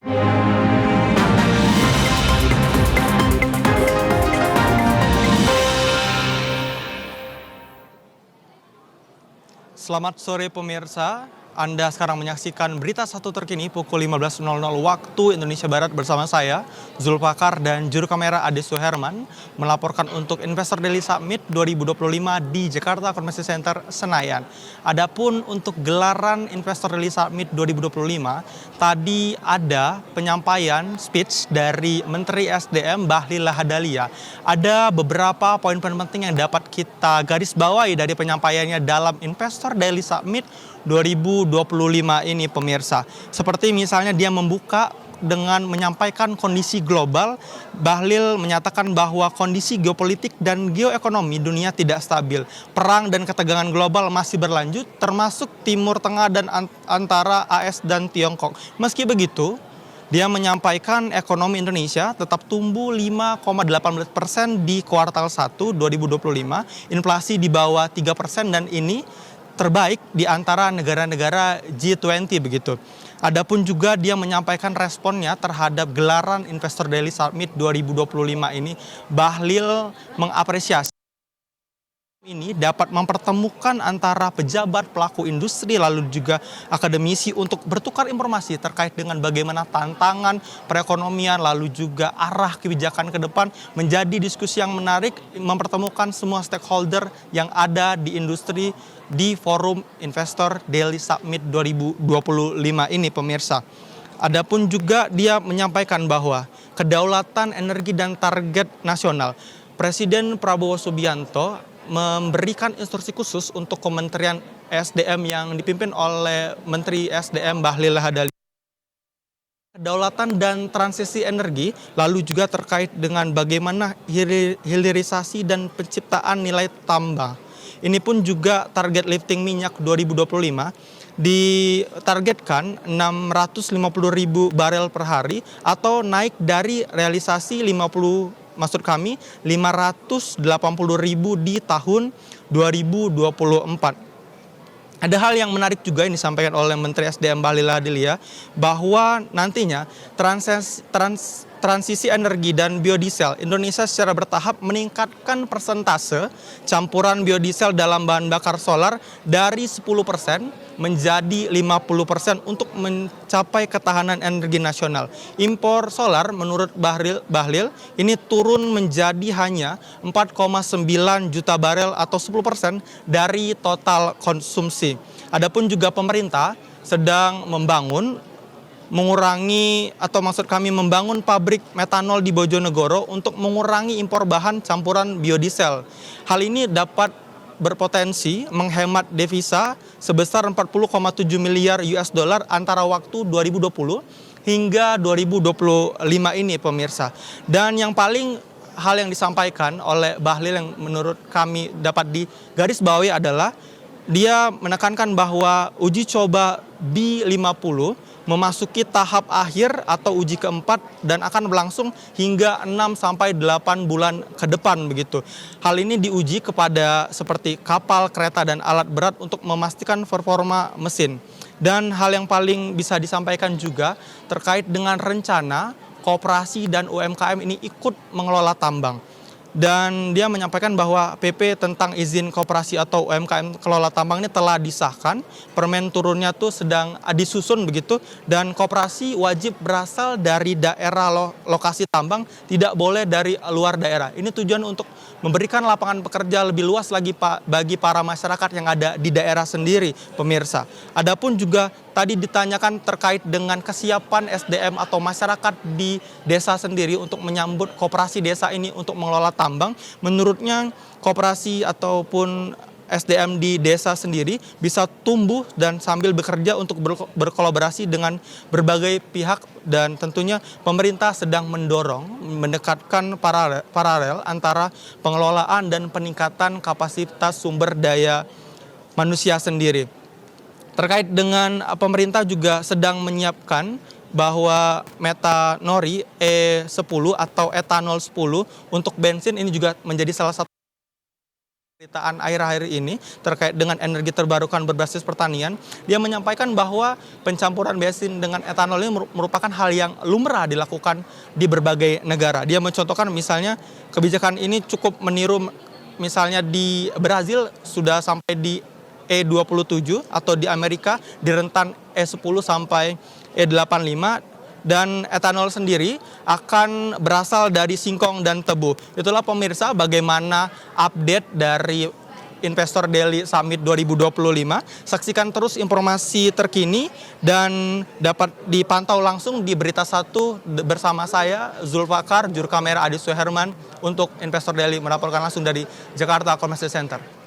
Selamat sore pemirsa, Anda sekarang menyaksikan berita satu terkini pukul 15.00 waktu Indonesia Barat bersama saya, Zulfakar dan juru kamera Ade Suherman melaporkan untuk Investor Daily Summit 2025 di Jakarta Convention Center Senayan. Adapun untuk gelaran Investor Daily Summit 2025, tadi ada penyampaian speech dari Menteri SDM Bahlil Lahadalia. Ada beberapa poin-poin penting yang dapat kita garis bawahi dari penyampaiannya dalam Investor Daily Summit 2025 ini pemirsa. Seperti misalnya dia membuka dengan menyampaikan kondisi global. Bahlil menyatakan bahwa kondisi geopolitik dan geoekonomi dunia tidak stabil. Perang dan ketegangan global masih berlanjut termasuk Timur Tengah dan antara AS dan Tiongkok. Meski begitu, dia menyampaikan ekonomi Indonesia tetap tumbuh 5,18% di kuartal 1 2025, inflasi di bawah 3% dan ini terbaik di antara negara-negara G20 begitu. Adapun juga dia menyampaikan responnya terhadap gelaran Investor Daily Summit 2025 ini. Bahlil mengapresiasi ini dapat mempertemukan antara pejabat pelaku industri lalu juga akademisi untuk bertukar informasi terkait dengan bagaimana tantangan perekonomian lalu juga arah kebijakan ke depan, menjadi diskusi yang menarik, mempertemukan semua stakeholder yang ada di industri di forum Investor Daily Summit 2025 ini pemirsa. Adapun juga dia menyampaikan bahwa kedaulatan energi dan target nasional, Presiden Prabowo Subianto memberikan instruksi khusus untuk Kementerian SDM yang dipimpin oleh Menteri SDM Bahlil Lahadalia. Kedaulatan dan transisi energi, lalu juga terkait dengan bagaimana hilirisasi dan penciptaan nilai tambah. Ini pun juga target lifting minyak 2025 ditargetkan 650.000 barel per hari atau naik dari realisasi 580.000 di tahun 2024. Ada hal yang menarik juga yang disampaikan oleh Menteri SDM Bahlil Lahadalia bahwa nantinya transisi energi dan biodiesel Indonesia secara bertahap meningkatkan persentase campuran biodiesel dalam bahan bakar solar dari 10% menjadi 50% untuk mencapai ketahanan energi nasional. Impor solar menurut Bahlil ini turun menjadi hanya 4,9 juta barel atau 10% dari total konsumsi. Adapun juga pemerintah sedang membangun pabrik metanol di Bojonegoro untuk mengurangi impor bahan campuran biodiesel. Hal ini dapat berpotensi menghemat devisa sebesar 40,7 miliar US dollar antara waktu 2020 hingga 2025 ini pemirsa. Dan yang paling hal yang disampaikan oleh Bahlil yang menurut kami dapat digarisbawahi adalah dia menekankan bahwa uji coba B50 memasuki tahap akhir atau uji keempat dan akan berlangsung hingga 6-8 bulan ke depan begitu. Hal ini diuji kepada seperti kapal, kereta, dan alat berat untuk memastikan performa mesin. Dan hal yang paling bisa disampaikan juga terkait dengan rencana koperasi dan UMKM ini ikut mengelola tambang. Dan dia menyampaikan bahwa PP tentang izin koperasi atau UMKM kelola tambang ini telah disahkan. Permen turunnya tuh sedang disusun begitu. Dan koperasi wajib berasal dari daerah lokasi tambang, tidak boleh dari luar daerah. Ini tujuan untuk memberikan lapangan pekerja lebih luas lagi bagi para masyarakat yang ada di daerah sendiri pemirsa. Adapun juga tadi ditanyakan terkait dengan kesiapan SDM atau masyarakat di desa sendiri untuk menyambut koperasi desa ini untuk mengelola tambang. Menurutnya koperasi ataupun SDM di desa sendiri bisa tumbuh dan sambil bekerja untuk berkolaborasi dengan berbagai pihak dan tentunya pemerintah sedang mendekatkan paralel antara pengelolaan dan peningkatan kapasitas sumber daya manusia sendiri. Terkait dengan pemerintah juga sedang menyiapkan bahwa metanori E10 atau etanol 10 untuk bensin ini juga menjadi salah satu Pemberitaan akhir-akhir ini terkait dengan energi terbarukan berbasis pertanian, dia menyampaikan bahwa pencampuran bensin dengan etanol ini merupakan hal yang lumrah dilakukan di berbagai negara. Dia mencontohkan misalnya kebijakan ini cukup meniru misalnya di Brazil sudah sampai di E27 atau di Amerika di rentan E10 sampai E85. Dan etanol sendiri akan berasal dari singkong dan tebu. Itulah pemirsa bagaimana update dari Investor Daily Summit 2025. Saksikan terus informasi terkini dan dapat dipantau langsung di Berita Satu bersama saya Zulfakar, juru kamera Adi Suherman untuk Investor Daily melaporkan langsung dari Jakarta Commerce Center.